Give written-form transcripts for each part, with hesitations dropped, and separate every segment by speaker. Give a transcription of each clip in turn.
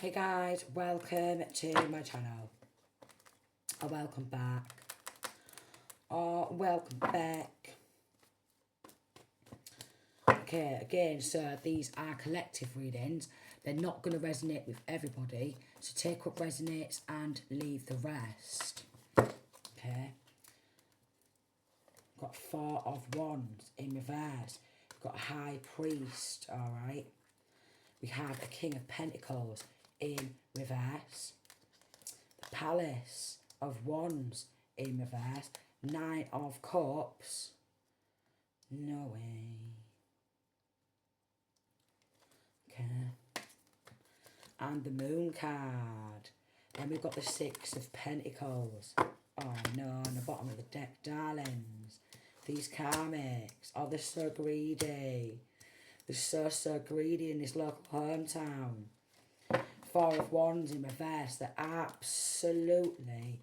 Speaker 1: Hey guys, welcome to my channel. Or welcome back. Okay, again, so these are collective readings. They're not going to resonate with everybody. So take what resonates and leave the rest. Okay. Got Four of Wands in reverse. We've got a High Priest, alright. We have a King of Pentacles in reverse. The Palace of Wands in reverse. Nine of Cups. No way. Okay. And the Moon card. Then we've got the Six of Pentacles. Oh no, on the bottom of the deck, darlings. These karmics. Oh, they're so greedy. They're so greedy in this local hometown. Four of Wands in reverse. They're absolutely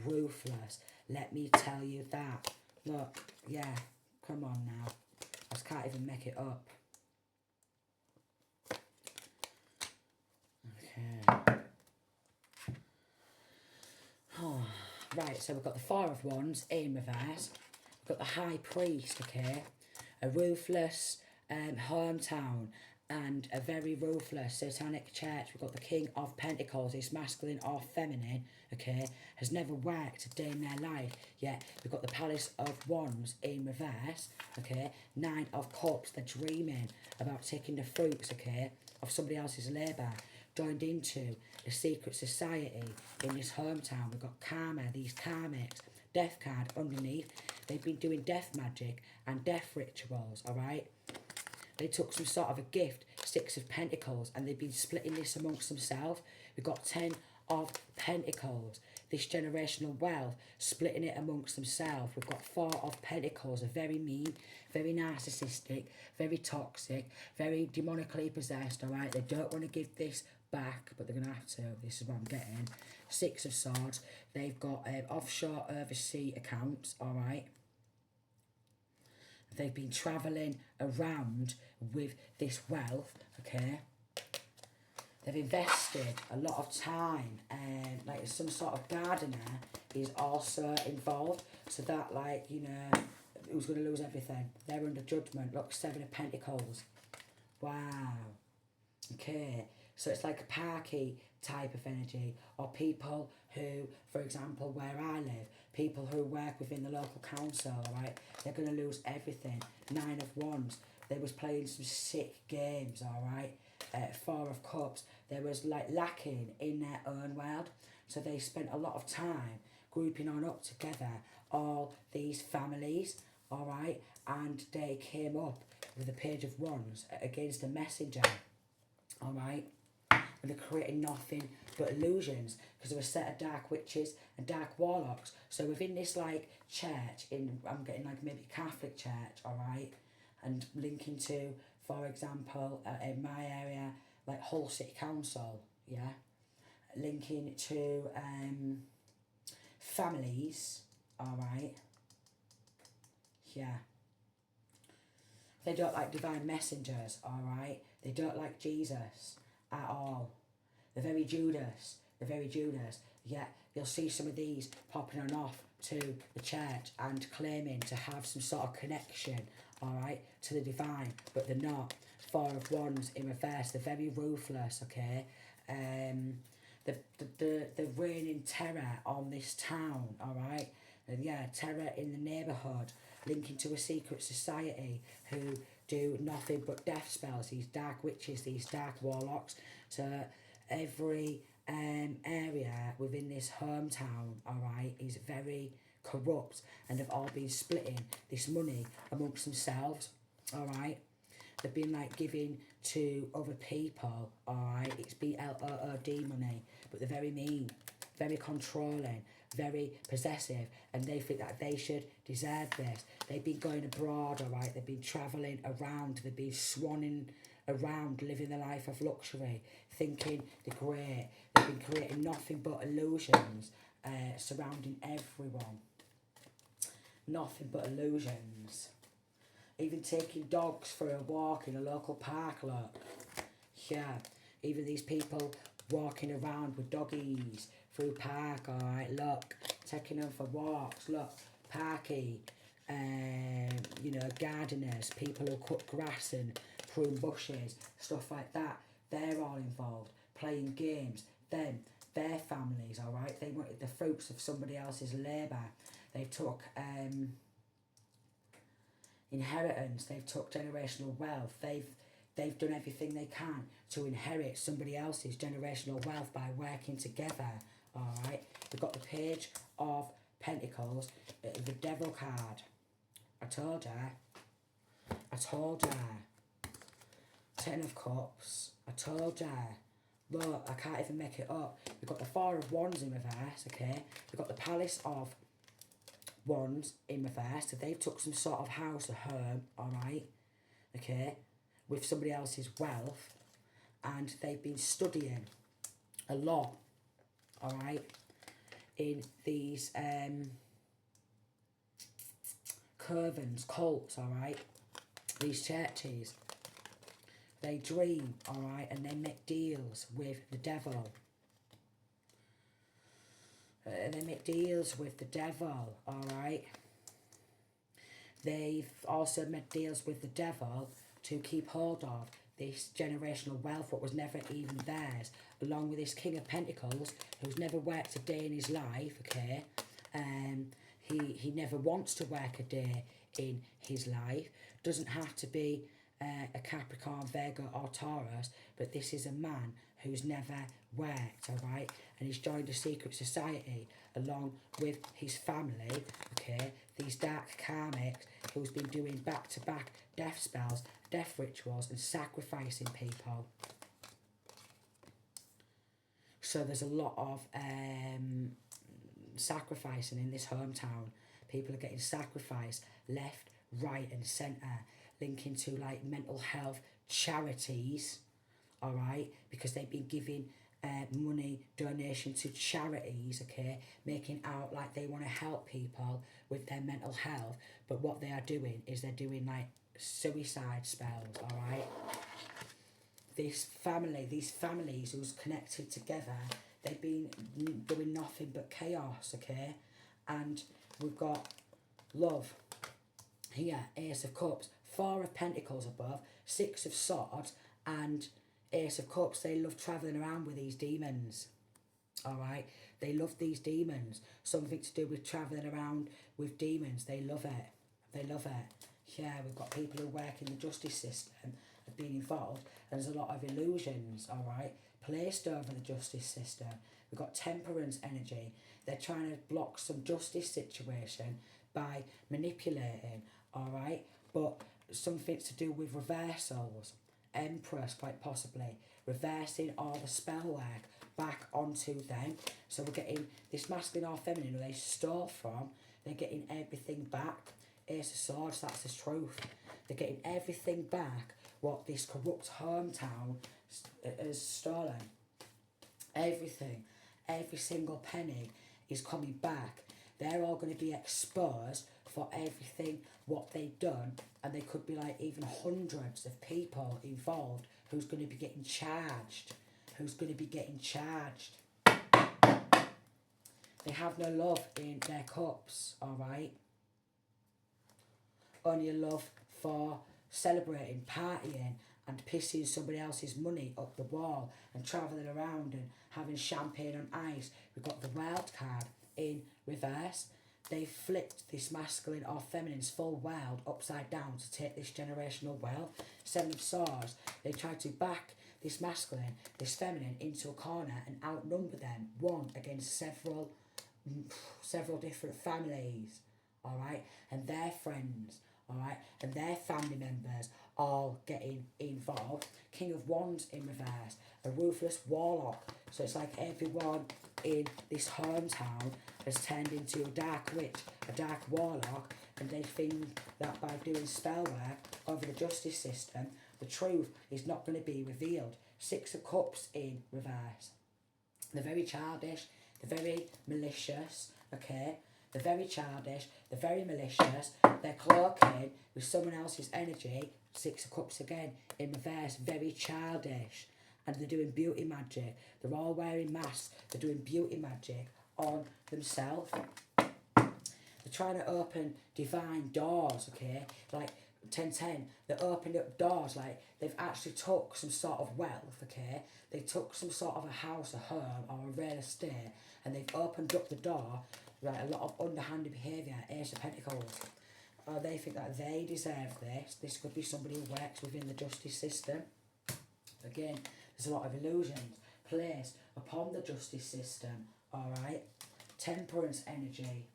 Speaker 1: ruthless. Let me tell you that. Look, yeah, come on now. I just can't even make it up. Okay. Oh, right, so we've got the Four of Wands in reverse. We've got the High Priest, okay. A ruthless hometown and a very ruthless satanic church. We've got the King of Pentacles, is masculine or feminine, okay, has never worked a day in their life, yet we've got the Palace of Wands in reverse, okay, Nine of Cups, they're dreaming about taking the fruits, okay, of somebody else's labour, joined into a secret society in this hometown. We've got karma, these karmics, death card underneath. They've been doing death magic and death rituals, alright? They took some sort of a gift, Six of Pentacles, and they've been splitting this amongst themselves. We've got Ten of Pentacles, this generational wealth, splitting it amongst themselves. We've got Four of Pentacles, are very mean, very narcissistic, very toxic, very demonically possessed, alright? They don't want to give this back, but they're going to have to. This is what I'm getting. Six of Swords, they've got offshore overseas accounts, alright? They've been travelling around with this wealth, okay? They've invested a lot of time, and like some sort of gardener is also involved. So that, like, you know, who's going to lose everything? They're under judgment. Look, Seven of Pentacles. Wow. Okay. So it's like a parky type of energy, or people who, for example, where I live, people who work within the local council, right, they're going to lose everything. Nine of Wands, they was playing some sick games, alright. Four of Cups, they was like lacking in their own world, so they spent a lot of time grouping on up together all these families, alright, and they came up with the Page of Wands against a messenger, alright. And they're creating nothing but illusions, because there were a set of dark witches and dark warlocks. So within this like church, I'm getting like maybe Catholic church, alright, and linking to, for example, in my area, like Hull City Council, yeah, linking to families, alright, yeah. They don't like divine messengers, alright, they don't like Jesus at all. They're very Judas. They're very Judas. Yet you'll see some of these popping on off to the church and claiming to have some sort of connection, alright, to the divine, but they're not. Four of Wands in reverse. They're very ruthless, okay? They're raining terror on this town, alright? And yeah, terror in the neighbourhood, linking to a secret society who do nothing but death spells, these dark witches, these dark warlocks. So every area within this hometown, alright, is very corrupt, and they've all been splitting this money amongst themselves, alright. They've been like giving to other people, alright. It's BLOOD money, but they're very mean, very controlling, very possessive, and they think that they should deserve this. They've been going abroad, alright. They've been travelling around. They've been swanning around, living the life of luxury, thinking they're great. They've been creating nothing but illusions surrounding everyone. Nothing but illusions. Even taking dogs for a walk in a local park, look. Yeah, even these people walking around with doggies through park, alright, look, taking them for walks, look, parky, you know, gardeners, people who cut grass and prune bushes, stuff like that, they're all involved, playing games, them, their families, alright, they wanted the fruits of somebody else's labour, they took inheritance, they've took generational wealth, they've done everything they can to inherit somebody else's generational wealth by working together, alright, we've got the Page of Pentacles, the Devil card, I told her, Ten of Cups, I told her, look, I can't even make it up, we've got the Four of Wands in reverse, okay, we've got the Palace of Wands in reverse, so they've took some sort of house or home, alright, okay, with somebody else's wealth, and they've been studying a lot, alright, in these covens, cults, alright, these churches. They dream, alright, and they make deals with the devil. They make deals with the devil, alright. They've also made deals with the devil to keep hold of this generational wealth, what was never even theirs, along with this King of Pentacles, who's never worked a day in his life, okay, he never wants to work a day in his life, doesn't have to be a Capricorn, Virgo or Taurus, but this is a man who's never worked, alright, and he's joined a secret society along with his family, okay, these dark karmics who's been doing back-to-back death spells, death rituals and sacrificing people. So there's a lot of sacrificing in this hometown. People are getting sacrificed left, right and centre, linking to like mental health charities, alright, because they've been giving money donation to charities, okay, making out like they want to help people with their mental health, but what they are doing is they're doing like suicide spells, alright. These families who's connected together, they've been doing nothing but chaos, okay, and we've got love here, Ace of Cups, Four of Pentacles above, Six of Swords and Ace of Cups. They love travelling around with these demons, alright, they love these demons, something to do with travelling around with demons, they love it, yeah, we've got people who work in the justice system have been involved, and there's a lot of illusions, alright, placed over the justice system. We've got Temperance energy, they're trying to block some justice situation by manipulating, alright, but something to do with reversals, Empress quite possibly, reversing all the spell work back onto them. So we're getting this masculine or feminine who they stole from, they're getting everything back. Ace of Swords, that's the truth. They're getting everything back what this corrupt hometown has stolen. Everything, every single penny is coming back. They're all going to be exposed for everything what they've done, and there could be like even hundreds of people involved who's going to be getting charged. They have no love in their cups, alright? Only a love for celebrating, partying and pissing somebody else's money up the wall and travelling around and having champagne on ice. We've got the World card in reverse. They flipped this masculine or feminine's full world upside down to take this generational wealth. Seven of Swords, they tried to back this masculine, this feminine into a corner and outnumber them one against several different families, alright, and their friends, alright, and their family members all getting involved. King of Wands in reverse, a ruthless warlock. So it's like everyone in this hometown has turned into a dark witch, a dark warlock, and they think that by doing spell work over the justice system, the truth is not going to be revealed. Six of Cups in reverse. They're very childish, they're very malicious, okay? They're very childish, they're very malicious, they're cloaking with someone else's energy. Six of Cups again in reverse, very childish. and they're doing beauty magic. They're all wearing masks. They're doing beauty magic on themselves. They're trying to open divine doors, okay? Like 1010, they're opening up doors, like they've actually took some sort of wealth, okay? They took some sort of a house, a home, or a real estate, and they've opened up the door, right? A lot of underhanded behaviour, Ace of Pentacles. They think that they deserve this. This could be somebody who works within the justice system. Again, there's a lot of illusions placed upon the justice system, alright? Temperance energy.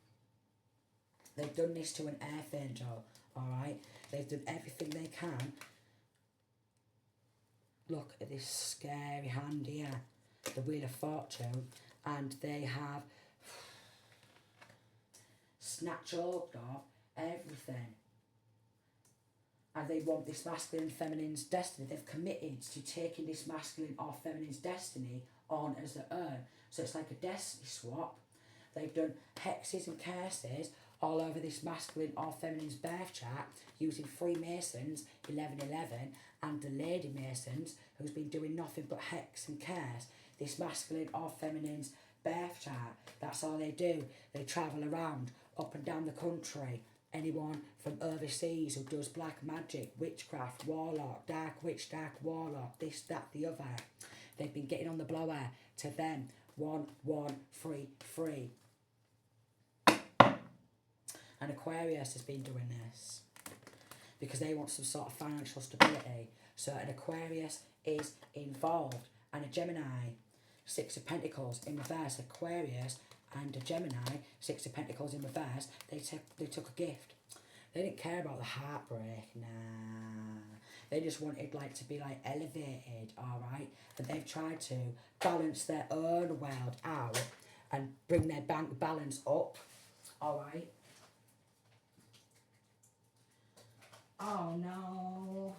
Speaker 1: They've done this to an earth angel, alright? They've done everything they can. Look at this scary hand here, the Wheel of Fortune, and they have snatched hold of everything. And they want this masculine and feminine's destiny. They've committed to taking this masculine or feminine's destiny on as their own. So it's like a destiny swap. They've done hexes and curses all over this masculine or feminine's birth chart using Freemasons, 1111, and the Lady Masons, who's been doing nothing but hex and curse. This masculine or feminine's birth chart, that's all they do. They travel around up and down the country. Anyone from overseas who does black magic, witchcraft, warlock, dark witch, dark warlock, this, that, the other. They've been getting on the blower to them. 1133. And Aquarius has been doing this because they want some sort of financial stability. So an Aquarius is involved, and a Gemini, Six of Pentacles in reverse. Aquarius and a Gemini, Six of Pentacles in reverse, they took a gift. They didn't care about the heartbreak, nah. They just wanted like to be like elevated, alright? And they've tried to balance their own world out and bring their bank balance up, alright? Oh no.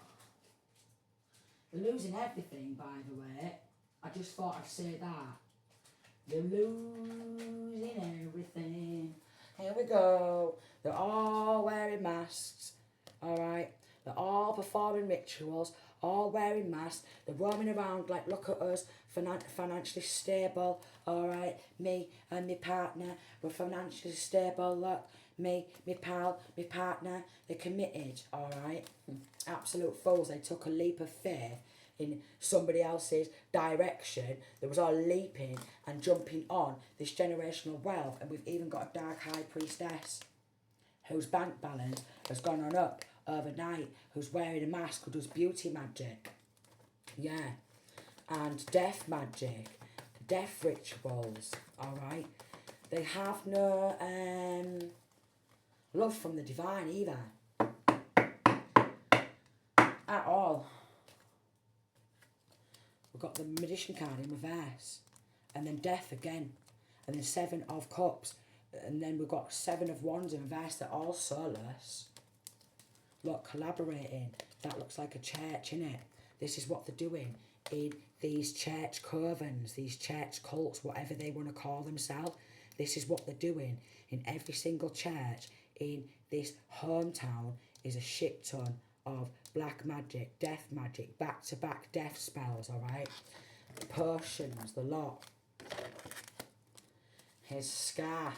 Speaker 1: They're losing everything, by the way. I just thought I'd say that. They're losing everything. Here we go. They're all wearing masks. Alright? They're all performing rituals. All wearing masks. They're roaming around like, look at us. Financially stable. Alright? Me and my partner. We're financially stable. Look. Me, my pal, my partner. They're committed. Alright? Absolute fools. They took a leap of faith in somebody else's direction. That was all leaping and jumping on this generational wealth. And we've even got a dark high priestess whose bank balance has gone on up overnight, who's wearing a mask, who does beauty magic. Yeah. And death magic. Death rituals. Alright. They have no love from the divine either. At all. We've got the Magician card in reverse. And then Death again. And then Seven of Cups. And then we've got Seven of Wands in reverse. They're all soulless. Look, collaborating. That looks like a church, innit? This is what they're doing in these church covens, these church cults, whatever they want to call themselves. This is what they're doing in every single church in this hometown. Is a shit ton of black magic, death magic, back-to-back death spells, alright? Potions, the lot. Here's Scar.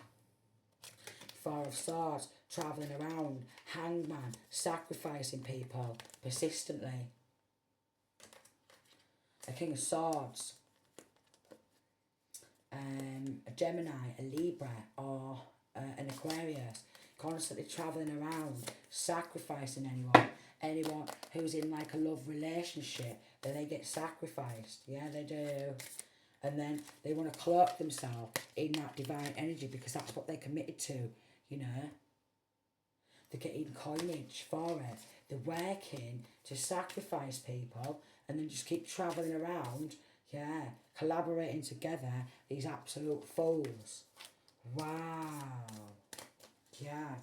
Speaker 1: Four of Swords, travelling around. Hangman, sacrificing people persistently. A King of Swords. A Gemini, a Libra, or an Aquarius. Constantly travelling around, sacrificing anyone who's in like a love relationship, then they get sacrificed. Yeah, they do. And then they want to cloak themselves in that divine energy because that's what they're committed to, you know. They're getting coinage for it. They're working to sacrifice people and then just keep travelling around, yeah, collaborating together, these absolute fools. Wow. Yeah.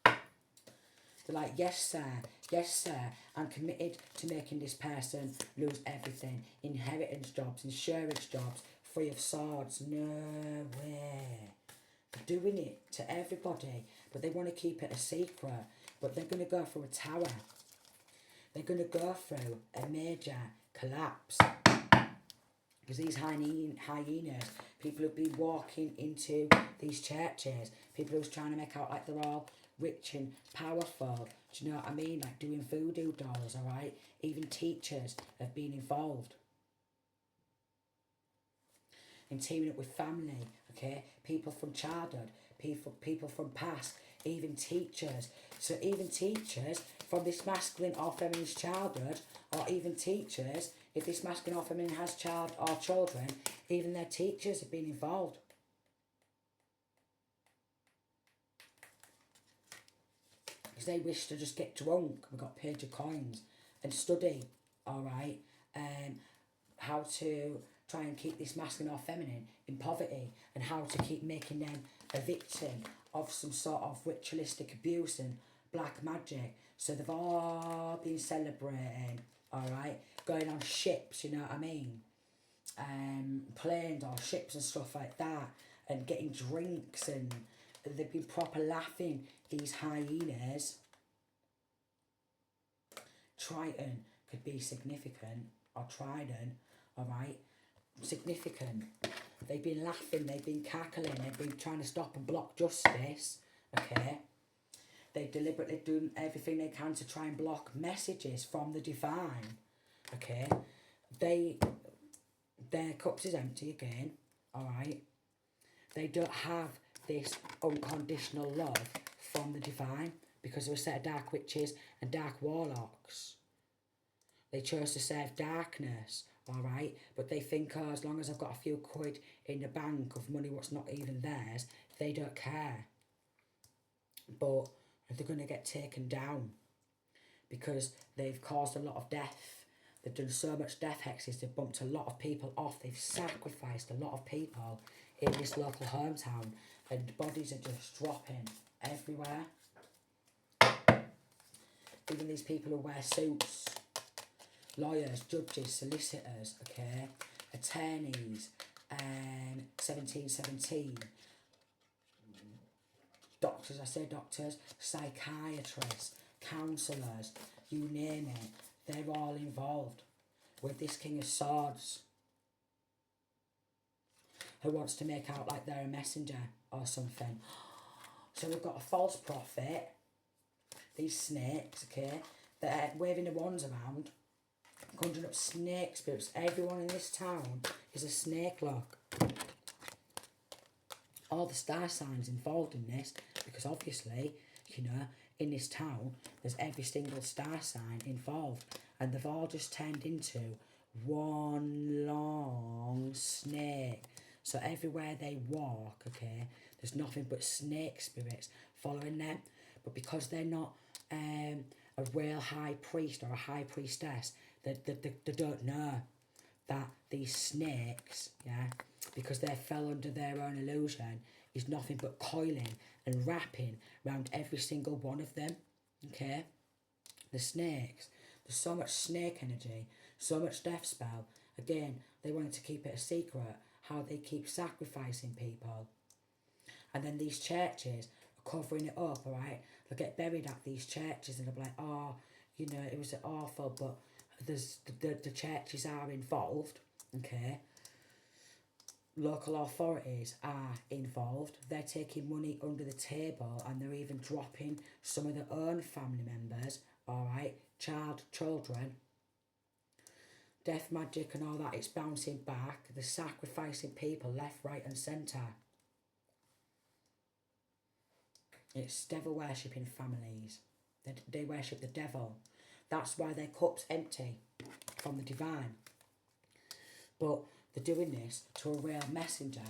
Speaker 1: They're like, yes sir, I'm committed to making this person lose everything. Inheritance jobs, insurance jobs, Three of Swords, no way. They're doing it to everybody, but they want to keep it a secret. But they're going to go through a tower. They're going to go through a major collapse. because these hyenas, people who've been walking into these churches, people who's trying to make out like they're all rich and powerful, do you know what I mean? Like doing voodoo dolls, alright? Even teachers have been involved in teaming up with family, okay? People from childhood, people from past, even teachers. So even teachers from this masculine or feminine childhood, or even teachers, if this masculine or feminine has child or children, even their teachers have been involved. Because they wish to just get drunk, we got page of coins, and study, alright, how to try and keep this masculine or feminine in poverty, and how to keep making them a victim of some sort of ritualistic abuse and black magic. So they've all been celebrating, alright, going on ships, you know what I mean, planes or ships and stuff like that, and getting drinks, and they've been proper laughing, these hyenas. Triton could be significant, or trident, alright, significant. They've been laughing, they've been cackling, they've been trying to stop and block justice, okay? They've deliberately done everything they can to try and block messages from the divine, okay? Their cups is empty again, alright? They don't have this unconditional love from the divine, because there were a set of dark witches and dark warlocks. They chose to serve darkness, alright? But they think, oh, as long as I've got a few quid in the bank of money what's not even theirs, they don't care. But they're going to get taken down, because they've caused a lot of death. They've done so much death hexes, they've bumped a lot of people off, they've sacrificed a lot of people in this local hometown, and bodies are just dropping everywhere. Even these people who wear suits, lawyers, judges, solicitors, okay, attorneys, 1717, doctors, I say doctors, psychiatrists, counsellors, you name it, they're all involved with this King of Swords, who wants to make out like they're a messenger or something. So we've got a false prophet, these snakes, okay, they're waving the wands around, conjuring up snake spirits. Everyone in this town is a snake, look. All the star signs involved in this, because obviously, you know, in this town, there's every single star sign involved, and they've all just turned into one long snake. So everywhere they walk, okay, there's nothing but snake spirits following them. But because they're not a real high priest or a high priestess, they don't know that these snakes, yeah, because they fell under their own illusion, is nothing but coiling and wrapping around every single one of them, okay? The snakes, there's so much snake energy, so much death spell. Again, they wanted to keep it a secret, how they keep sacrificing people. And then these churches are covering it up, alright? They'll get buried at these churches and they'll be like, oh, you know, it was awful, but there's the churches are involved, okay? Local authorities are involved. They're taking money under the table, and they're even dropping some of their own family members, alright? Children. Death magic and all that, it's bouncing back. They're sacrificing people left, right and centre. It's devil worshipping families. They worship the devil. That's why their cup's empty from the divine. But they're doing this to a real messenger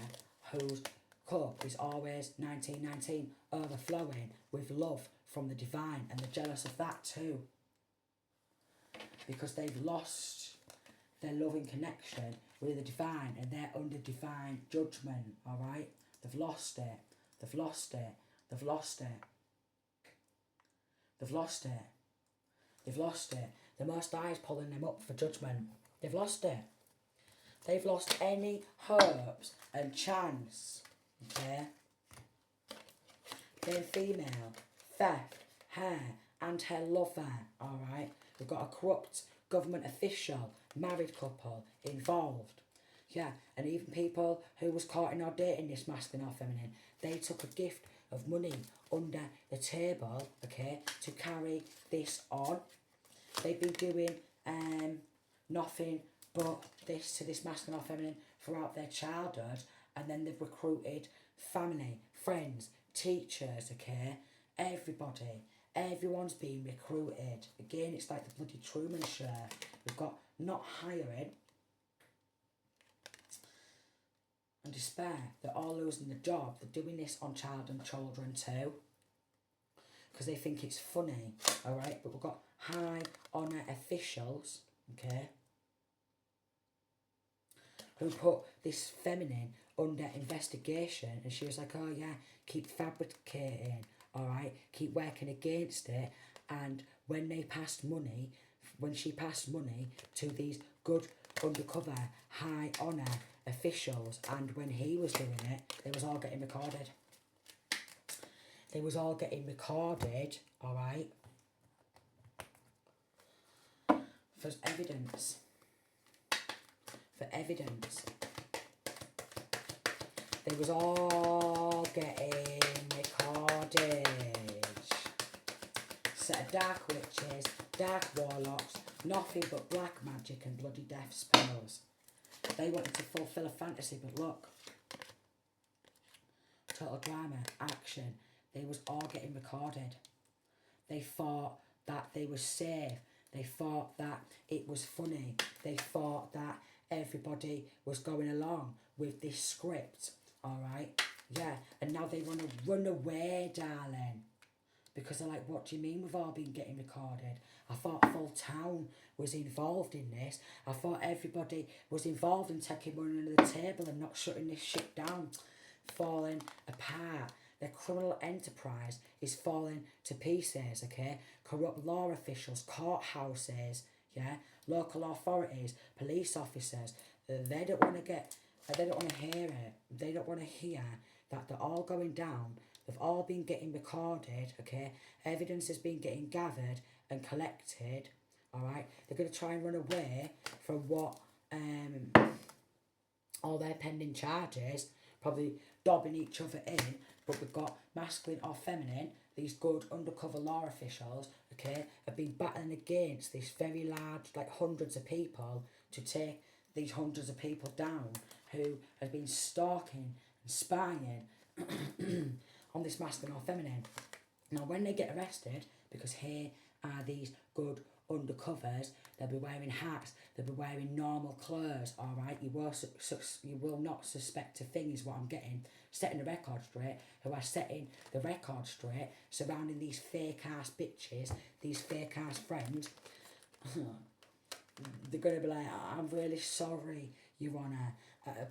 Speaker 1: whose cup is always 1919, overflowing with love from the divine, and they're jealous of that too. Because they've lost their loving connection with the divine, and they're under divine judgment, alright? They've lost it. They've lost it. They've lost it. They've lost it. They've lost it. The Most High is pulling them up for judgment. They've lost it. They've lost any hopes and chance, okay? Being female, theft, her and her lover, alright? We've got a corrupt government official, married couple involved. Yeah, and even people who was courting or dating this masculine or feminine, they took a gift of money under the table, okay, to carry this on. They've been doing nothing but this to this masculine or feminine throughout their childhood, and then they've recruited family, friends, teachers, okay, everybody. Everyone's being recruited. Again, it's like the bloody Truman Show. We've got not hiring and despair. They're all losing the job. They're doing this on child and children too, because they think it's funny, all right? But we've got high honour officials, okay, who put this feminine under investigation, and she was like, oh yeah, keep fabricating, all right, keep working against it. And when they passed money, when she passed money to these good undercover high honour officials, and when he was doing it, they was all getting recorded. They was all getting recorded, all right, for evidence. For evidence. They was all getting recorded. Set of dark witches, dark warlocks, nothing but black magic and bloody death spells. They wanted to fulfill a fantasy, but look. Total drama, action. They was all getting recorded. They thought that they were safe. They thought that it was funny. They thought that everybody was going along with this script, all right? Yeah, and now they want to run away, darling. Because they're like, what do you mean we've all been getting recorded? I thought full town was involved in this. I thought everybody was involved in taking money under the table and not shutting this shit down. Falling apart. Their criminal enterprise is falling to pieces, okay? Corrupt law officials, courthouses, yeah? Local authorities, police officers, they don't want to hear it. They don't want to hear that they're all going down. They've all been getting recorded, okay? Evidence has been getting gathered and collected, all right? They're going to try and run away from what all their pending charges, probably dobbing each other in, but we've got masculine or feminine, these good undercover law officials, okay, have been battling against this very large, like hundreds of people, to take these hundreds of people down, who have been stalking and spying on this masculine or feminine. Now, when they get arrested, because here are these good undercovers, they'll be wearing hats, they'll be wearing normal clothes, all right? You will not suspect a thing, is what I'm getting. Setting the record straight, who are setting the record straight, surrounding these fake-ass bitches, these fake-ass friends. They're going to be like, I'm really sorry, Your Honour,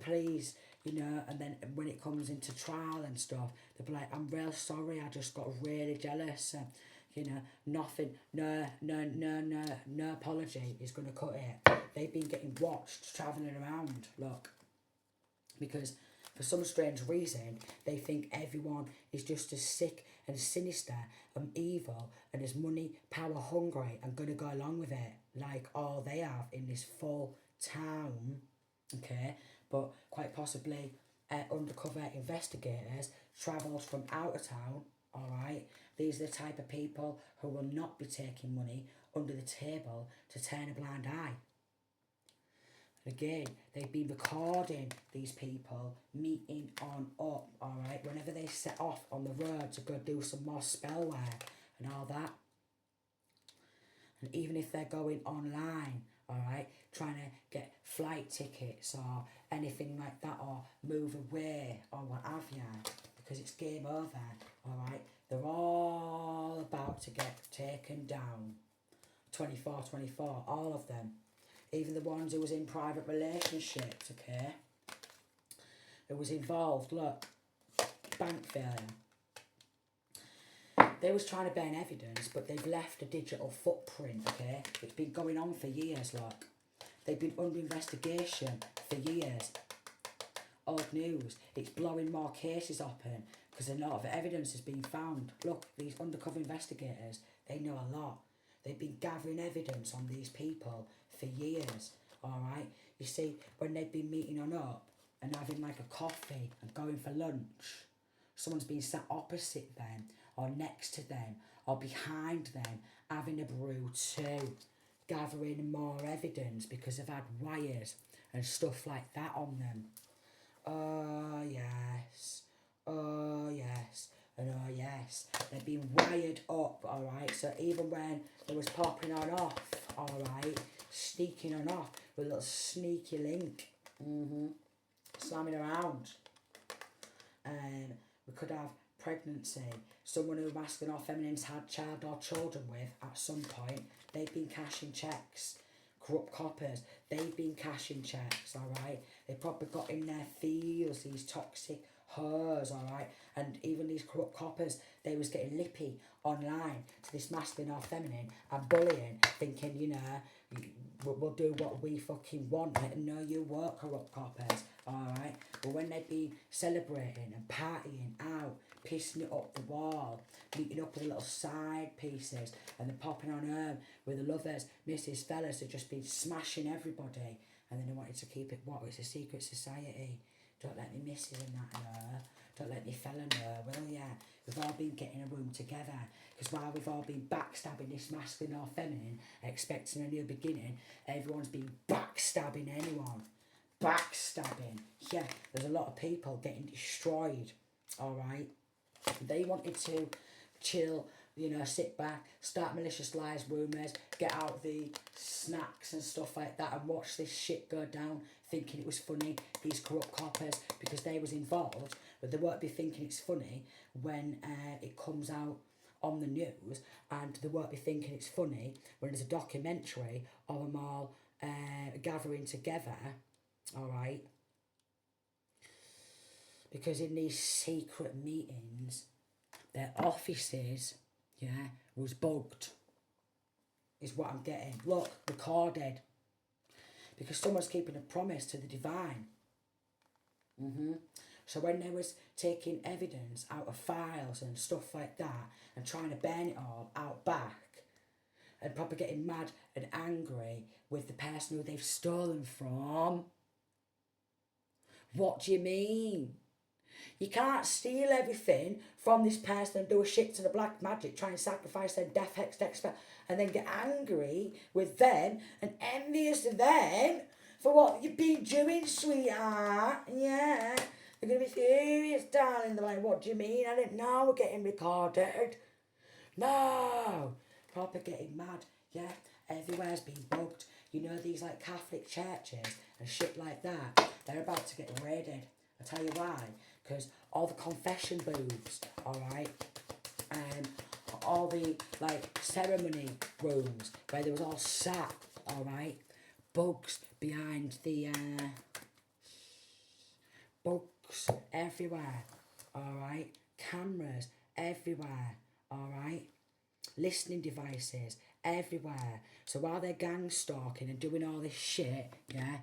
Speaker 1: please, you know, and then when it comes into trial and stuff, they'll be like, I'm real sorry, I just got really jealous, you know, nothing, no apology is going to cut it. They've been getting watched, travelling around, look, because for some strange reason, they think everyone is just as sick and sinister and evil and as money, power hungry and going to go along with it, like all they have in this full town, okay? But quite possibly undercover investigators travelled from out of town, all right? These are the type of people who will not be taking money under the table to turn a blind eye. Again, they've been recording these people meeting on up, all right, whenever they set off on the road to go do some more spell work and all that. And even if they're going online, all right, trying to get flight tickets or anything like that, or move away or what have you, because it's game over, all right, they're all about to get taken down. 24, all of them. Even the ones who was in private relationships, okay? Who was involved, look, bank failure. They was trying to burn evidence, but they've left a digital footprint, okay? It's been going on for years, look. They've been under investigation for years. Old news. It's blowing more cases open because a lot of evidence has been found. Look, these undercover investigators, they know a lot. They've been gathering evidence on these people for years, alright? You see, when they've been meeting on up and having like a coffee and going for lunch, someone's been sat opposite them or next to them or behind them having a brew too, gathering more evidence because they've had wires and stuff like that on them. Oh yes, oh yes, and oh yes. They've been wired up, alright? So even when they was popping on off, alright, sneaking on off with a little sneaky link, slamming around. We could have pregnancy, someone who masculine or feminine's had child or children with at some point. They've been cashing checks. Corrupt coppers, they've been cashing checks, alright? They probably got in their feels, these toxic hoes, alright? And even these corrupt coppers, they was getting lippy online to this masculine or feminine and bullying, thinking, you know, we'll do what we fucking want. And no, you won't, corrupt coppers, alright? But when they be celebrating and partying out, pissing it up the wall, meeting up with the little side pieces, and then popping on home with the lovers, Mrs. Fellas, have just been smashing everybody, and then they wanted to keep it, what, it's a secret society. Don't let me missus and that know. Don't let me fella know, will ya? We've all been getting a room together, because while we've all been backstabbing this masculine or feminine, expecting a new beginning, everyone's been backstabbing anyone. Backstabbing. Yeah, there's a lot of people getting destroyed, alright? They wanted to chill, you know, sit back, start malicious lies, rumours, get out the snacks and stuff like that and watch this shit go down, thinking it was funny, these corrupt coppers, because they was involved, but they won't be thinking it's funny when it comes out on the news, and they won't be thinking it's funny when there's a documentary of them all gathering together, alright? Because in these secret meetings, their offices, yeah, was bugged, is what I'm getting. Look, recorded. Because someone's keeping a promise to the divine. So when they was taking evidence out of files and stuff like that, and trying to burn it all out back, and probably getting mad and angry with the person who they've stolen from, what do you mean? You can't steal everything from this person and do a shit to the black magic, try and sacrifice their death hex expert, and then get angry with them and envious of them for what you've been doing, sweetheart. Yeah, they're going to be furious, darling. They're like, what do you mean? I didn't know we're getting recorded. No, proper getting mad. Yeah, everywhere's been bugged. You know, these like Catholic churches and shit like that, they're about to get raided. I'll tell you why. Because all the confession booths, alright, all the like ceremony rooms where they was all sat, alright, bugs behind the bugs everywhere, alright, cameras everywhere, alright, listening devices everywhere. So while they're gang stalking and doing all this shit, yeah,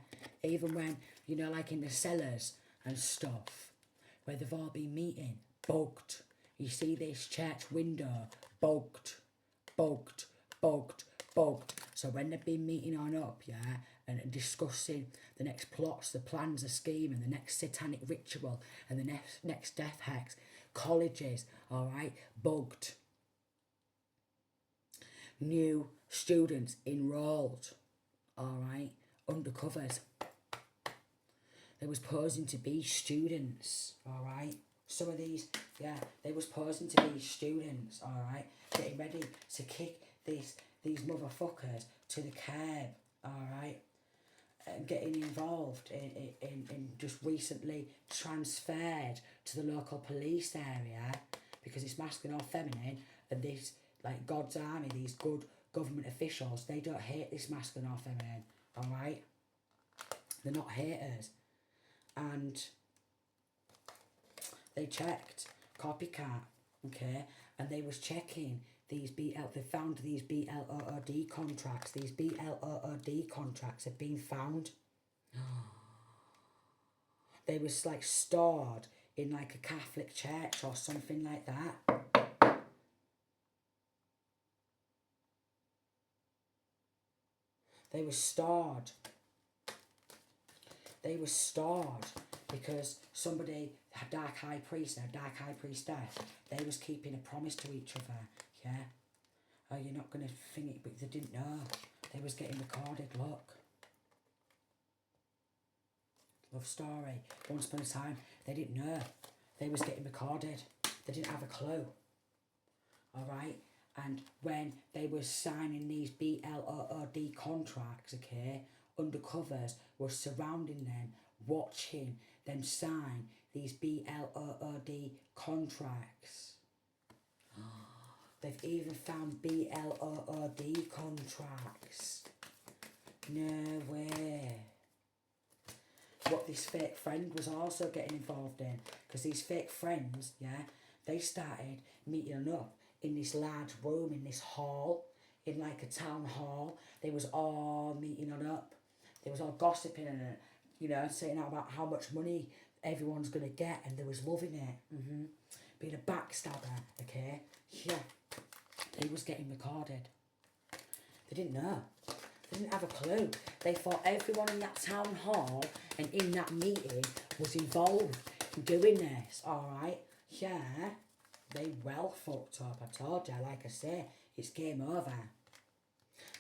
Speaker 1: even when, you know, like in the cellars and stuff, where they've all been meeting, bugged. You see this church window, bugged, bugged, bugged, bugged. So when they've been meeting on up, yeah, and discussing the next plots, the plans, the scheme, and the next satanic ritual, and the next death hex, colleges, alright, bugged. New students enrolled, alright, undercovers. They was posing to be students, alright? Some of these, yeah, they was posing to be students, alright? Getting ready to kick these motherfuckers to the curb, alright? And getting involved in just recently transferred to the local police area because it's masculine or feminine, and this, like, God's army, these good government officials, they don't hate this masculine or feminine, alright? They're not haters. And they checked copycat, okay, and they was checking these they found these BLOOD contracts. These BLOOD contracts had been found. They was like stored in like a Catholic church or something like that. They were stored they were starred because somebody, a dark high priest and a dark high priestess, they was keeping a promise to each other, yeah? Oh, you're not going to think it, but they didn't know. They was getting recorded, look. Love story. Once upon a time, they didn't know. They was getting recorded. They didn't have a clue. Alright? And when they were signing these BLOOD contracts, okay, undercovers were surrounding them, watching them sign these BLOOD contracts. They've even found BLOOD contracts. No way. What this fake friend was also getting involved in, because these fake friends, yeah, they started meeting up in this large room, in this hall, in like a town hall. They was all meeting on up. They was all gossiping and, you know, saying out about how much money everyone's going to get, and they was loving it. Being a backstabber, okay? Yeah. They was getting recorded. They didn't know. They didn't have a clue. They thought everyone in that town hall and in that meeting was involved in doing this, alright? Yeah. They well fucked up, I told you, like I say, it's game over.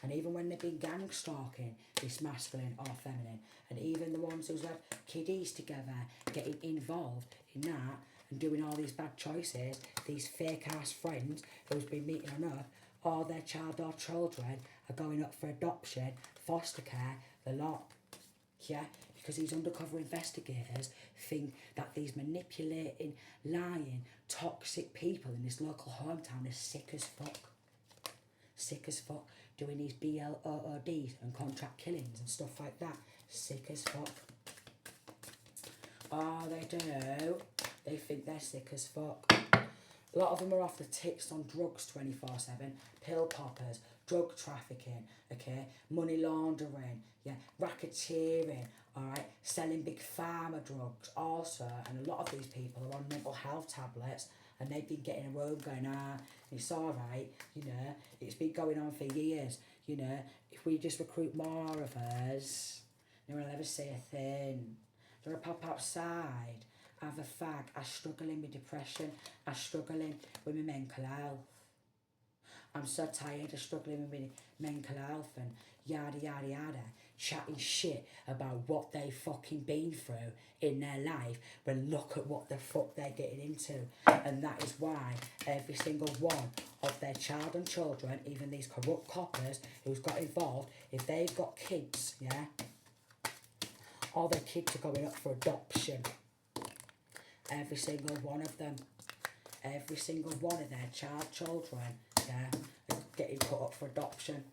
Speaker 1: And even when they've been gang stalking, this masculine or feminine, and even the ones who's had kiddies together, getting involved in that and doing all these bad choices, these fake ass friends who's been meeting on up, all their child or children are going up for adoption, foster care, the lot. Yeah, because these undercover investigators think that these manipulating, lying, toxic people in this local hometown are sick as fuck. Sick as fuck. Doing these BLOODs and contract killings and stuff like that. Sick as fuck. Oh, they do. They think they're sick as fuck. A lot of them are off the tits on drugs 24/7, pill poppers, drug trafficking, okay, money laundering, yeah, racketeering, alright, selling big pharma drugs also, and a lot of these people are on mental health tablets, and they've been getting a robe going, it's alright, you know, it's been going on for years, you know, if we just recruit more of us, no one will ever say a thing. They'll pop outside, have a fag, I'm struggling with depression, I'm struggling with my mental health. I'm so tired of struggling with my mental health and yada yada yada, chatting shit about what they fucking been through in their life, when look at what the fuck they're getting into. And that is why every single one of their child and children, even these corrupt coppers who's got involved, if they've got kids, yeah, all their kids are going up for adoption. Every single one of them. Every single one of their children, yeah, are getting put up for adoption.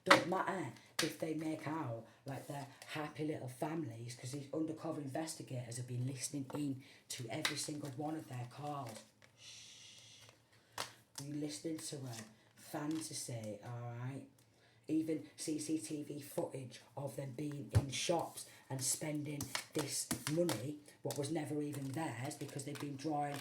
Speaker 1: Don't matter if they make out like they're happy little families, because these undercover investigators have been listening in to every single one of their calls. Shh. You listening to a fantasy, alright? Even CCTV footage of them being in shops and spending this money, what was never even theirs, because they've been drawing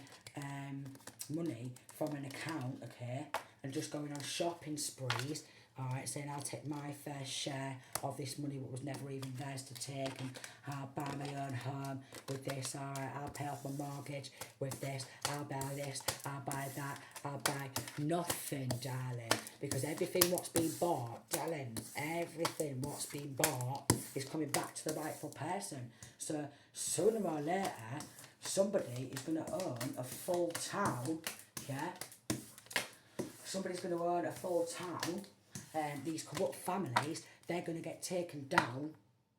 Speaker 1: money from an account, okay, and just going on shopping sprees, alright, saying I'll take my fair share of this money what was never even theirs to take, and I'll buy my own home with this, alright, I'll pay off my mortgage with this, I'll buy this, I'll buy that, I'll buy nothing, darling, because everything what's been bought, darling, everything what's been bought is coming back to the rightful person. So sooner or later, somebody is going to own a full town, yeah? Somebody's going to own a full town, and these corrupt families, they're going to get taken down,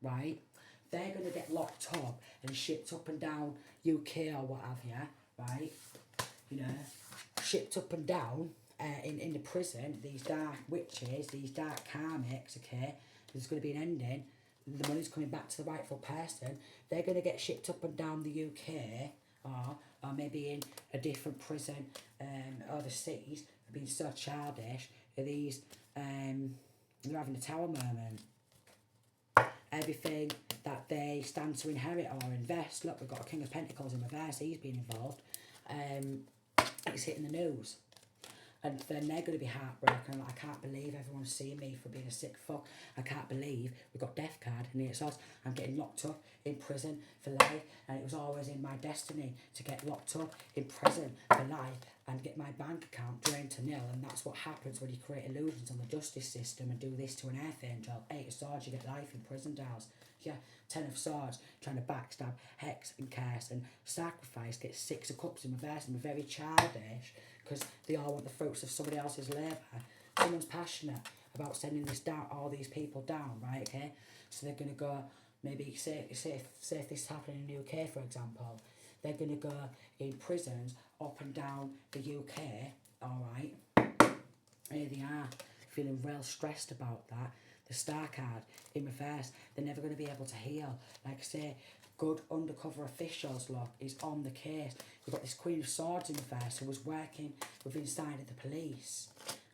Speaker 1: right? They're going to get locked up and shipped up and down UK or what have you, right? You know, shipped up and down in the prison, these dark witches, these dark karmics, okay? There's going to be an ending. The money's coming back to the rightful person. They're going to get shipped up and down the UK, or maybe in a different prison overseas. They're being so childish. These, they're having a tower moment. Everything that they stand to inherit or invest. Look, we've got a King of Pentacles in reverse. He's been involved. It's hitting the news. And then they're going to be heartbroken. Like, I can't believe everyone's seeing me for being a sick fuck. I can't believe we've got death card and it's us. I'm getting locked up in prison for life. And it was always in my destiny to get locked up in prison for life and get my bank account drained to nil. And that's what happens when you create illusions on the justice system and do this to an earth angel. 8 of swords, you get life in prison, dolls. Yeah, 10 of swords, trying to backstab, hex and curse and sacrifice, get 6 of cups in reverse and very childish because they all want the fruits of somebody else's labour. Someone's passionate about sending this down, all these people down, right, okay? So they're going to go, maybe say if this is happening in the UK, for example, they're going to go in prisons up and down the UK, all right? Here they are, feeling real stressed about that. The star card in reverse, they're never going to be able to heal. Like I say, good undercover officials, look, is on the case. We've got this Queen of Swords in reverse who was working with inside of the police,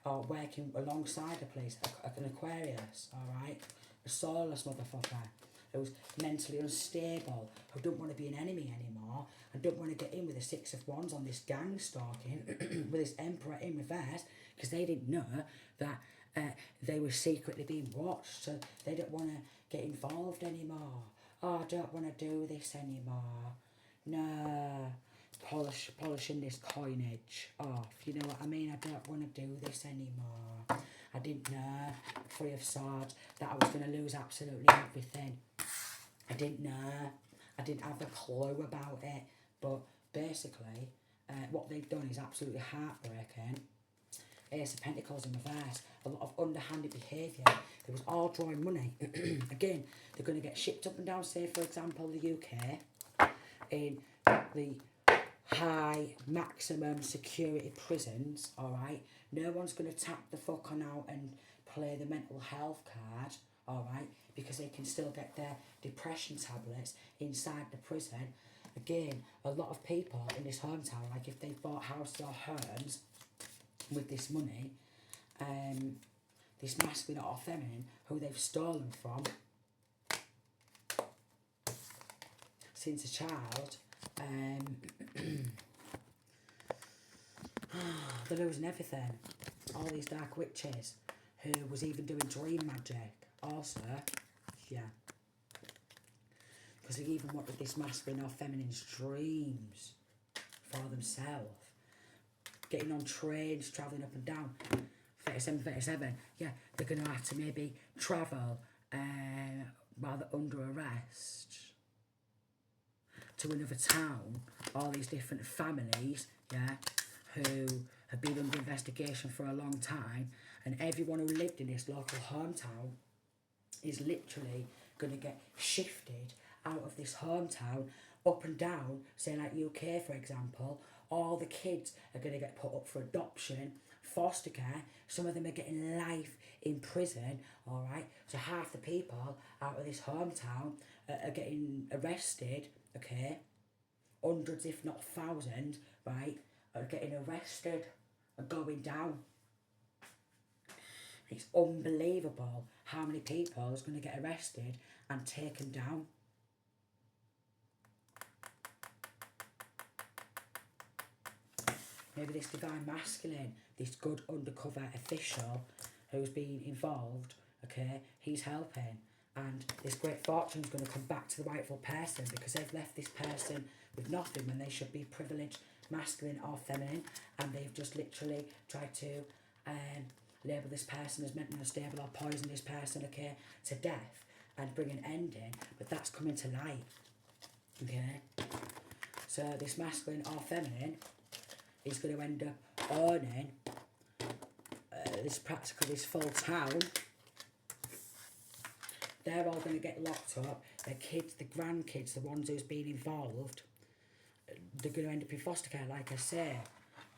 Speaker 1: or working alongside the police, an Aquarius, alright? A soulless motherfucker who's mentally unstable, who don't want to be an enemy anymore, and don't want to get in with the 6 of Wands on this gang stalking with this Emperor in reverse, because they didn't know that they were secretly being watched, so they don't want to get involved anymore. Oh, I don't want to do this anymore. No, polishing this coinage off. You know what I mean? I don't want to do this anymore. I didn't know, 3 of Swords, that I was going to lose absolutely everything. I didn't know. I didn't have a clue about it. But basically, what they've done is absolutely heartbreaking. Ace of Pentacles in reverse, a lot of underhanded behaviour. There was all drawing money. Again, they're going to get shipped up and down, say for example the UK, in the high maximum security prisons, alright? No one's going to tap the fuck on out and play the mental health card, alright? Because they can still get their depression tablets inside the prison. Again, a lot of people in this hometown, like if they've bought houses or homes with this money, this masculine or feminine who they've stolen from since a child, they're losing everything. All these dark witches who was even doing dream magic also, yeah, because they even wanted this masculine or feminine's dreams for themselves. Getting on trains, travelling up and down, 37, yeah, they're going to have to maybe travel while they're under arrest to another town, all these different families, yeah, who have been under investigation for a long time, and everyone who lived in this local hometown is literally going to get shifted out of this hometown up and down, say like UK for example. All the kids are going to get put up for adoption, foster care. Some of them are getting life in prison, all right? So half the people out of this hometown are getting arrested, okay? Hundreds, if not thousands, right, are getting arrested and going down. It's unbelievable how many people is going to get arrested and taken down. Maybe this divine masculine, this good undercover official who's been involved, okay, he's helping. And this great fortune's going to come back to the rightful person because they've left this person with nothing when they should be privileged, masculine or feminine. And they've just literally tried to label this person as mentally unstable or poison this person, okay, to death and bring an ending. But that's coming to light, okay. So this masculine or feminine is going to end up owning this full town. They're all going to get locked up. Their kids, the grandkids, the ones who's been involved, they're going to end up in foster care, like I say.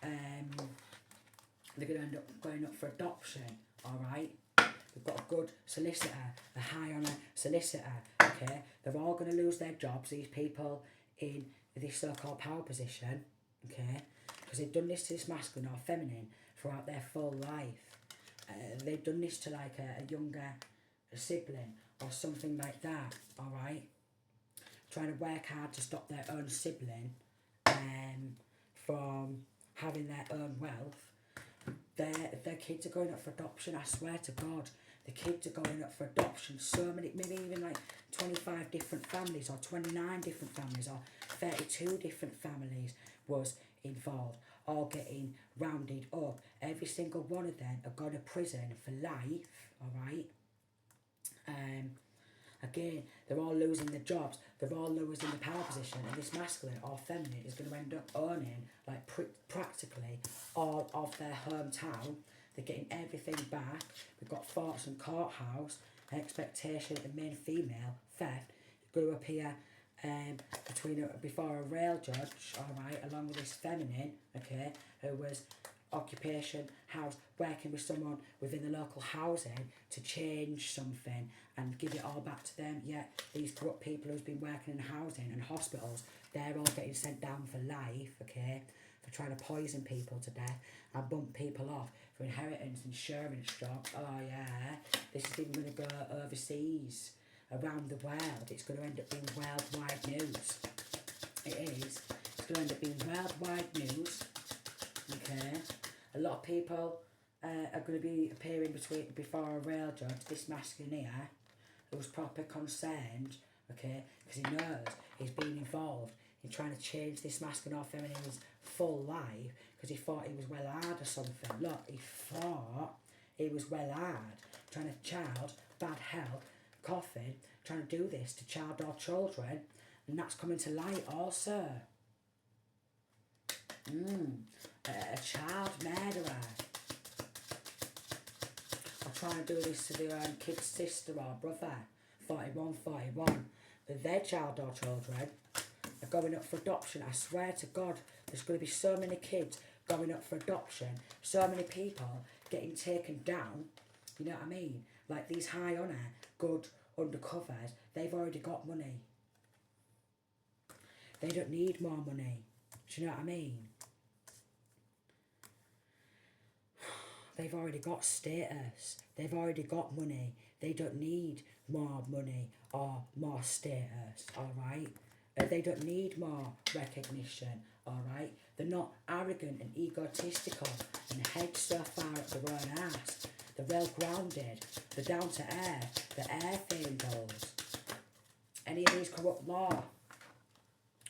Speaker 1: They're going to end up going up for adoption, alright? We've got a good solicitor, a high honour solicitor, okay? They're all going to lose their jobs, these people in this so-called power position, okay? Because they've done this to this masculine or feminine throughout their full life. They've done this to like a younger sibling or something like that, alright? Trying to work hard to stop their own sibling from having their own wealth. Their kids are going up for adoption, I swear to God. The kids are going up for adoption. So many, maybe even like 25 different families, or 29 different families, or 32 different families was involved, all getting rounded up. Every single one of them are going to prison for life, alright? Again, they're all losing their jobs, they're all losing the power position, and this masculine or feminine is going to end up owning like practically all of their hometown. They're getting everything back. We've got forts and courthouse, expectation and male female theft. Grew up here before a rail judge, alright, along with this feminine, okay, who was occupation, house, working with someone within the local housing to change something and give it all back to them. Yet these corrupt people who's been working in housing and hospitals, they're all getting sent down for life, okay, for trying to poison people to death and bump people off for inheritance, insurance jobs. Oh yeah, this is even going to go overseas, around the world. It's going to end up being worldwide news. It is. It's going to end up being worldwide news. Okay, a lot of people are going to be appearing before a rail judge. This masculine here, who's proper concerned, okay, because he knows he's been involved in trying to change this masculine or feminine's full life, because he thought he was well hard or something. Look, he thought he was well hard, trying to child, bad health, coffin, trying to do this to child or children, and that's coming to light also. A child murderer. Or trying to do this to their own kid's sister or brother, 41. But their child or children are going up for adoption. I swear to God, there's going to be so many kids going up for adoption, so many people getting taken down, you know what I mean? Like these high honour, good undercovers, they've already got money. They don't need more money. Do you know what I mean? They've already got status. They've already got money. They don't need more money or more status, alright? They don't need more recognition, alright? They're not arrogant and egotistical and head so far up their own ass. They're well grounded. They're down to earth. They're air angels. Any of these corrupt law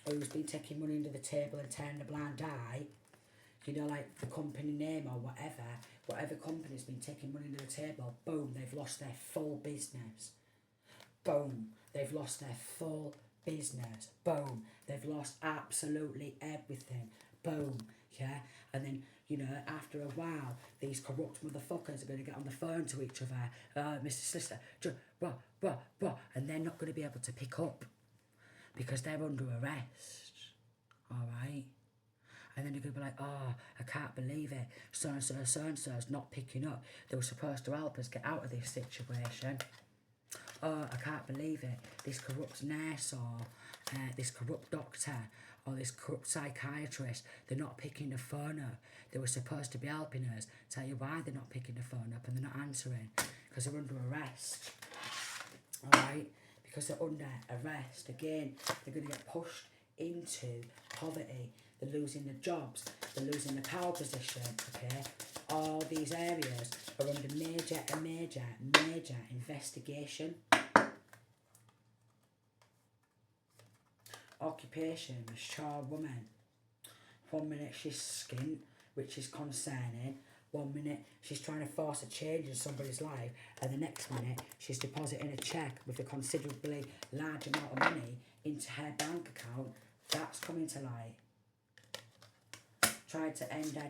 Speaker 1: who's been taking money under the table and turning a blind eye, you know, like the company name or whatever company's been taking money under the table, boom, they've lost their full business. Boom, they've lost their full business. Boom, they've lost absolutely everything. Boom, yeah? And then, you know, after a while, these corrupt motherfuckers are going to get on the phone to each other, Mr. Solicitor, and they're not going to be able to pick up because they're under arrest, alright? And then you're going to be like, oh, I can't believe it. So-and-so's not picking up. They were supposed to help us get out of this situation. Oh, I can't believe it. This corrupt nurse or this corrupt doctor or this corrupt psychiatrist, they're not picking the phone up. They were supposed to be helping us. Tell you why they're not picking the phone up and they're not answering. Because they're under arrest. Alright? Because they're under arrest. Again, they're going to get pushed into poverty. They're losing their jobs. They're losing their power position. Okay? All these areas are under major investigation. Occupation, mature woman. 1 minute she's skint, which is concerning. 1 minute she's trying to force a change in somebody's life, and the next minute she's depositing a cheque with a considerably large amount of money into her bank account. That's coming to light. Tried to end her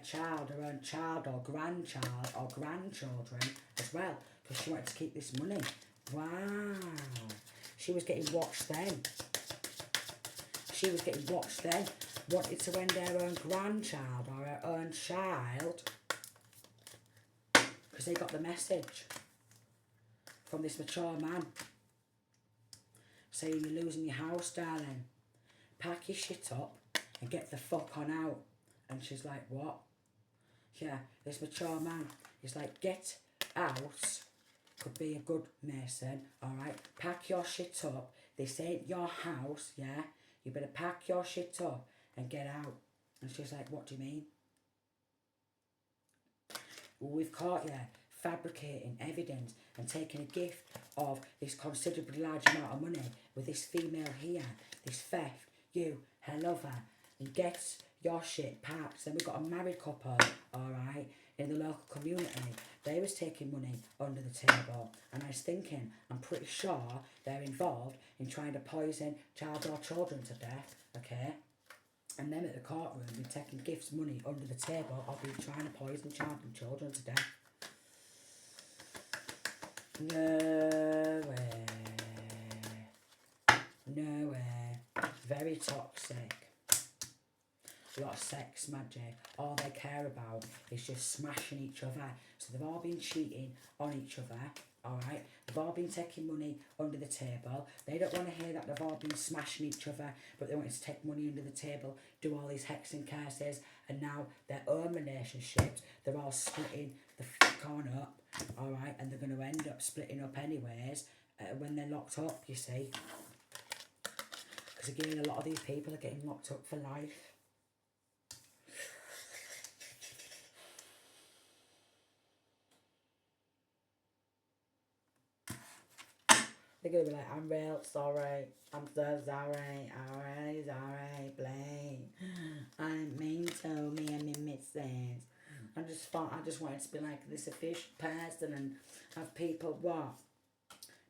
Speaker 1: own child or grandchild or grandchildren as well, because she wanted to keep this money. Wow. She was getting watched then. Wanted to end her own grandchild or her own child because they got the message from this mature man saying, you're losing your house, darling. Pack your shit up and get the fuck on out. And she's like, what? Yeah, this mature man is like, get out. Could be a good Mason, alright? Pack your shit up. This ain't your house, yeah? You better pack your shit up and get out. And she's like, what do you mean? We've caught you fabricating evidence and taking a gift of this considerably large amount of money with this female here, this theft, you, her lover, and gets your shit packed. Then we've got a married couple, alright, in the local community. They was taking money under the table, and I was thinking, I'm pretty sure they're involved in trying to poison child or children to death, okay? And them at the courtroom been taking gifts, money under the table, or been trying to poison child and children to death. No way. No way. Very toxic. A lot of sex magic. All they care about is just smashing each other. So they've all been cheating on each other. Alright, they've all been taking money under the table. They don't want to hear that they've all been smashing each other, but they want to take money under the table, do all these hexing curses, and now their own relationships, they're all splitting the fuck on up, alright, and they're going to end up splitting up anyways when they're locked up, you see. Because again, a lot of these people are getting locked up for life. They're going to be like, I'm real sorry, I'm so sorry, sorry, blame. I didn't mean to, me and my missus. I just wanted to be like this efficient person and have people, what?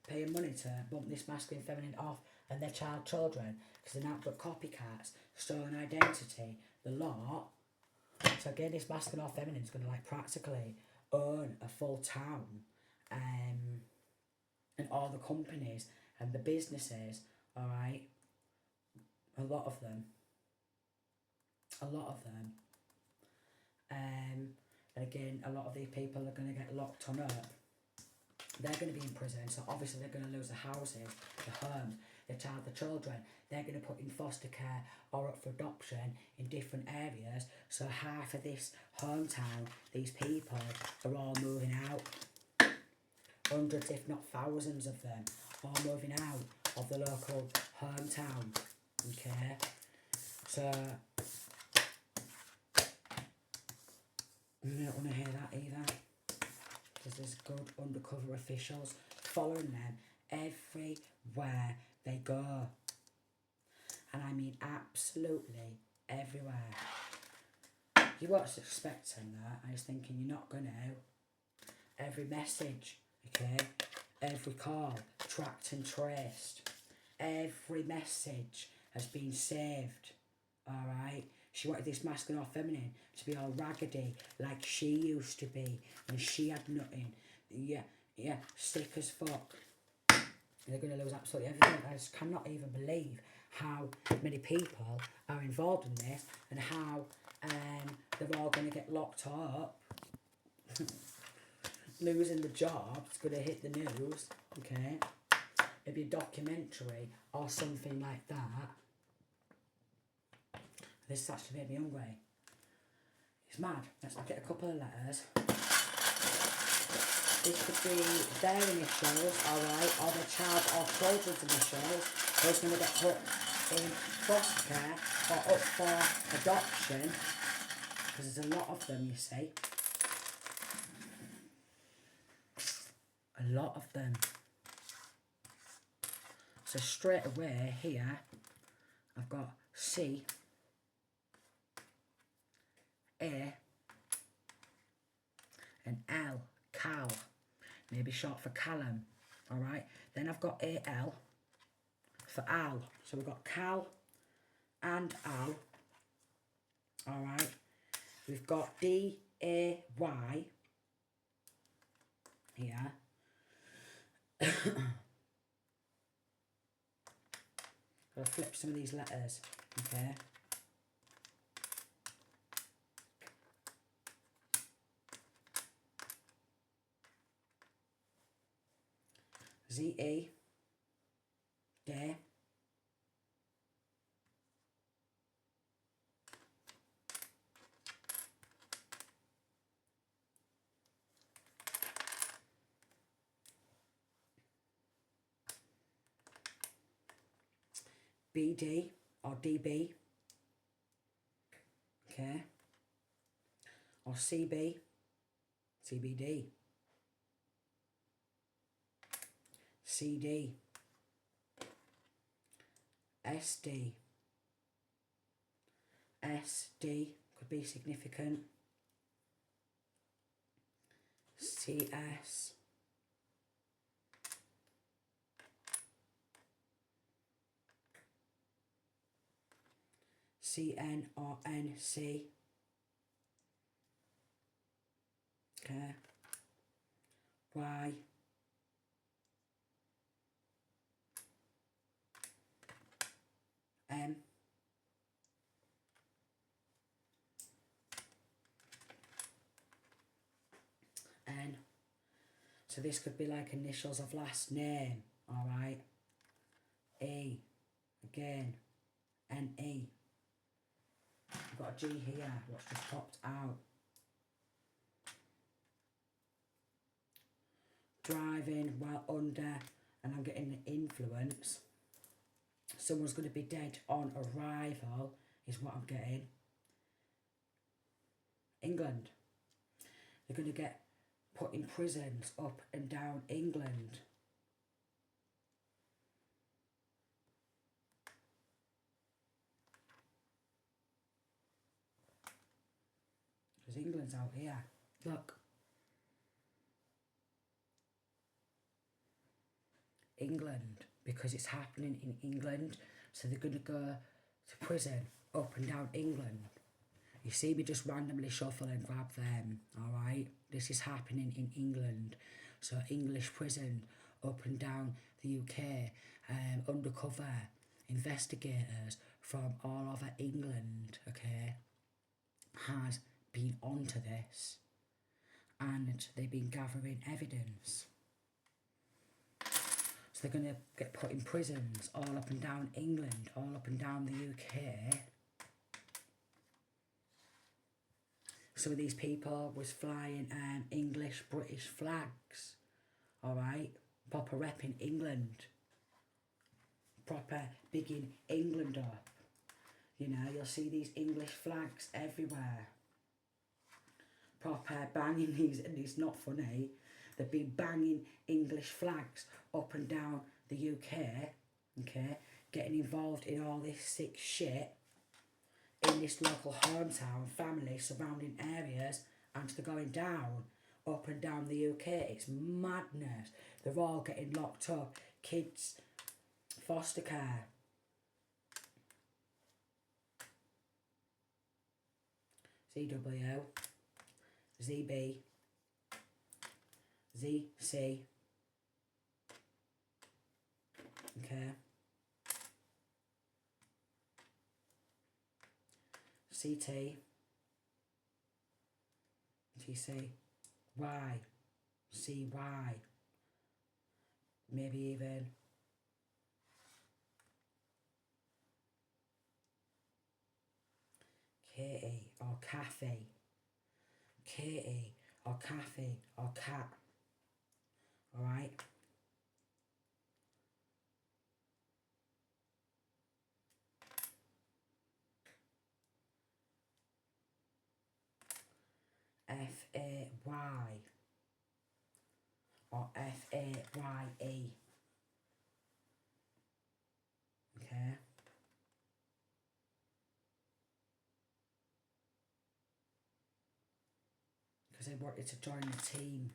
Speaker 1: Paying money to bump this masculine feminine off and their child children because they're not but copycats, stolen identity, the lot. So again, this masculine or feminine is going to like practically own a full town. And all the companies and the businesses, alright, a lot of them, and again, a lot of these people are going to get locked on up. They're going to be in prison, so obviously they're going to lose the houses, the homes, the children. They're going to put in foster care or up for adoption in different areas, so half of this hometown, these people, are all moving out. Hundreds, if not thousands of them, are moving out of the local hometown, okay? So, you don't want to hear that either, because there's good undercover officials following them everywhere they go. And I mean absolutely everywhere. You weren't expecting that. I was thinking you're not going to. Every message, okay, every call tracked and traced, every message has been saved, alright? She wanted this masculine or feminine to be all raggedy like she used to be, and she had nothing. Yeah, sick as fuck. And they're going to lose absolutely everything. I just cannot even believe how many people are involved in this and how they're all going to get locked up. Losing the job, it's going to hit the news, okay? Maybe a documentary or something like that. This actually made me hungry. It's mad. Let's look at a couple of letters. This could be their initials, alright, or their child or children's initials, who's going to get put in foster care or up for adoption, because there's a lot of them, you see. A lot of them. So straight away here, I've got C, A, and L, Cal, maybe short for Callum, alright? Then I've got AL for Al, so we've got Cal and Al, alright? We've got DAY here. I'll flip some of these letters, okay? ZE, day, BD or DB, okay, or CB, CBD, CD, SD, SD could be significant, CS, CN or NC, okay, Y, M, N. So this could be like initials of last name, alright? E, again, N-E. I've got a G here, what's just popped out. Driving while under, and I'm getting the influence. Someone's going to be dead on arrival, is what I'm getting. England. They're going to get put in prisons up and down England. Because England's out here. Look. England, because it's happening in England, so they're going to go to prison up and down England. You see me just randomly shuffle and grab them, alright? This is happening in England. So English prison up and down the UK, undercover investigators from all over England, okay, has been onto this, and they've been gathering evidence. So they're going to get put in prisons all up and down England, all up and down the UK. Some of these people was flying English, British flags, alright? Proper repping England. Proper bigging England up. You know, you'll see these English flags everywhere. Proper banging these, and it's not funny. They've been banging English flags up and down the UK, okay? Getting involved in all this sick shit in this local hometown, family, surrounding areas, and they're going down, up and down the UK. It's madness. They're all getting locked up. Kids, foster care. ZW, ZB, ZC, okay, CT, TC, Y, CY, maybe even KE or cafe, KE or cafe or cat, alright? FAY or FAYE, okay? Because they wanted to join the team.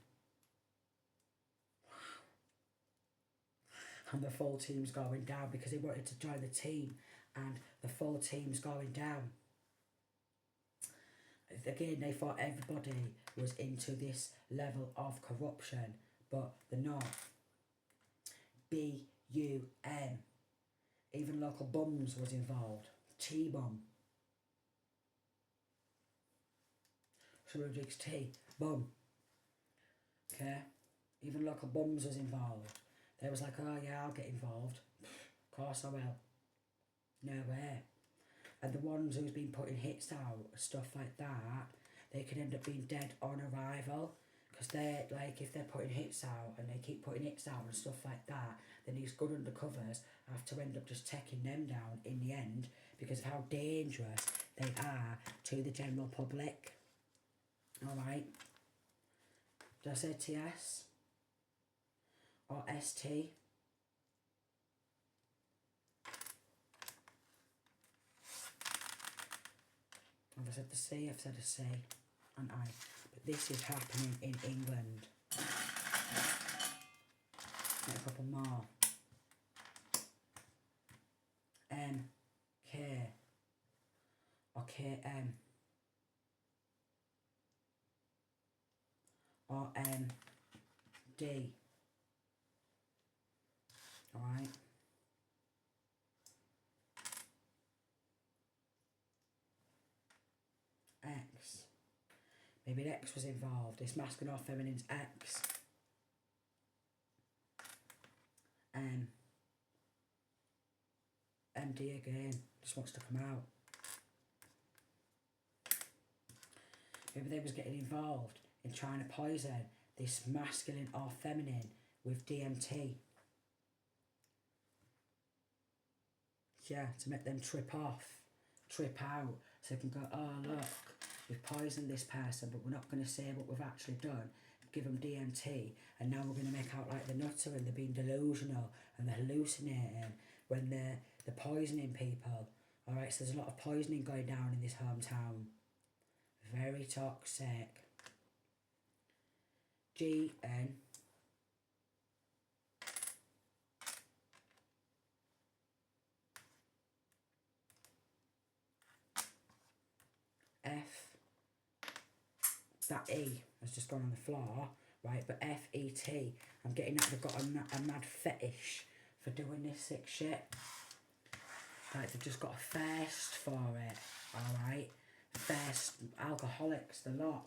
Speaker 1: And the full team's going down because they wanted to join the team, and the full team's going down. Again, they thought everybody was into this level of corruption, but they're not. BUM. Even local bums was involved. T-bum. Someone drinks tea. Bum. Okay? Even local bums was involved. They was like, oh yeah, I'll get involved. Of course I will. No way. And the ones who's been putting hits out, stuff like that, they could end up being dead on arrival. Because they're, like, if they're putting hits out and they keep putting hits out and stuff like that, then these good undercovers have to end up just taking them down in the end because of how dangerous they are to the general public. Alright? Did I say TS? Or ST? Have I said the C? I've said a C and I. But this is happening in England. Get a couple more. M, K, or KM, or M, D. Alright. X. Maybe an X was involved. This masculine or feminine's X. MD again. Just wants to come out. Maybe they was getting involved in trying to poison this masculine or feminine with DMT. Yeah, to make them trip off, trip out, so they can go, oh look, we've poisoned this person, but we're not going to say what we've actually done. Give them DMT, and now we're going to make out like the nutter, and they're being delusional, and they're hallucinating when they're poisoning people. Alright, so there's a lot of poisoning going down in this hometown. Very toxic. GN. F. That E has just gone on the floor, right? But FET, I'm getting that they've got a mad fetish for doing this sick shit. Like they've just got a thirst for it, alright? Thirst, alcoholics, the lot.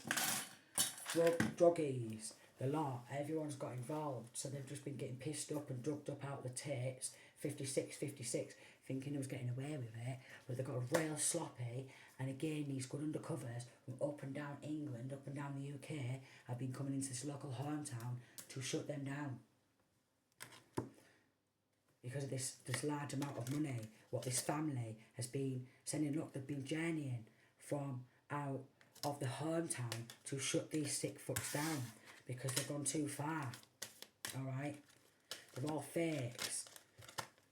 Speaker 1: Druggies, the lot. Everyone's got involved, so they've just been getting pissed up and drugged up out the tits. 56, thinking they was getting away with it, but they got real sloppy. And again, these good undercovers from up and down England, up and down the UK, have been coming into this local hometown to shut them down. Because of this large amount of money, what this family has been sending, look, they've been journeying from out of the hometown to shut these sick fucks down because they've gone too far. Alright? They're all fakes.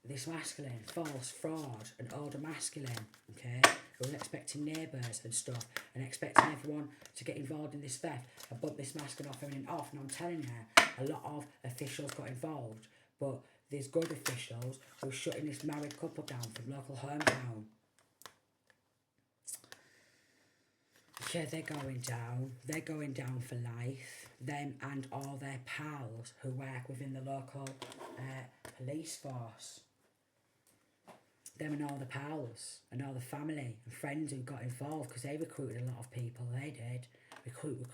Speaker 1: This masculine, false, fraud, and older masculine, okay, who are expecting neighbours and stuff, and expecting everyone to get involved in this theft and bump this masculine or feminine off. And I'm telling you, a lot of officials got involved, but there's good officials who are shutting this married couple down from local hometown. Yeah, they're going down for life. Them and all their pals who work within the local police force. Them and all the pals and all the family and friends who got involved, because they recruited a lot of people. They did. Recruit.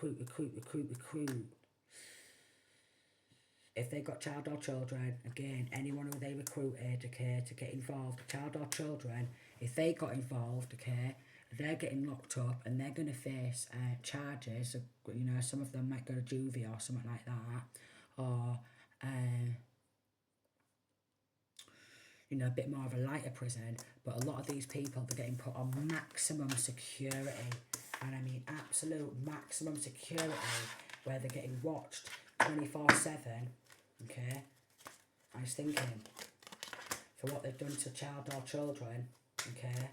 Speaker 1: If they got child or children, again, anyone who they recruited, okay, to get involved, child or children, if they got involved, okay, they're getting locked up and they're going to face charges. You know, some of them might go to juvie or something like that, or you know, a bit more of a lighter prison. But a lot of these people, they're getting put on maximum security, and I mean absolute maximum security, where they're getting watched 24/7. Okay, I was thinking, for what they've done to child or children, okay,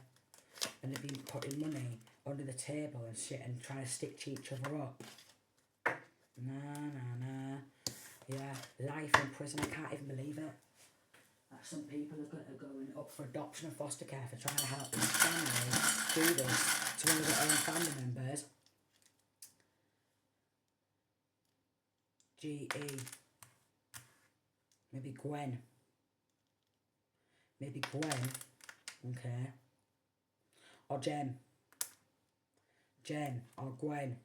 Speaker 1: and they've been putting money under the table and shit and trying to stitch each other up. Nah. Yeah, life in prison, I can't even believe it. That some people are going up for adoption and foster care for trying to help these families do this to one of their own family members. G-E. Maybe Gwen. Okay. Or Jen or Gwen.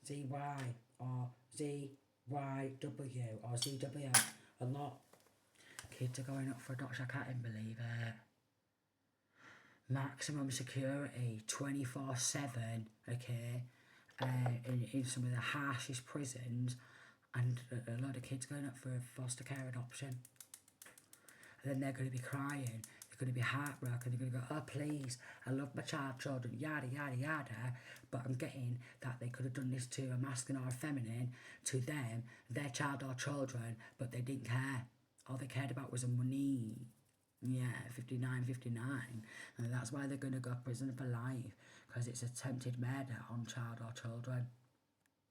Speaker 1: Z-Y or Z-Y-W or Z-W. A lot. Kids are going up for adoption, I can't even believe it. Maximum security, 24/7, okay, in some of the harshest prisons, and a lot of kids going up for foster care adoption. And then they're going to be crying They're going to be heartbroken. They're going to go, oh, please, I love my children, yada, yada, yada. But I'm getting that they could have done this to a masculine or a feminine, to them, their child or children, but they didn't care. All they cared about was the money. Yeah, 59. And that's why they're going to go to prison for life, because it's attempted murder on child or children.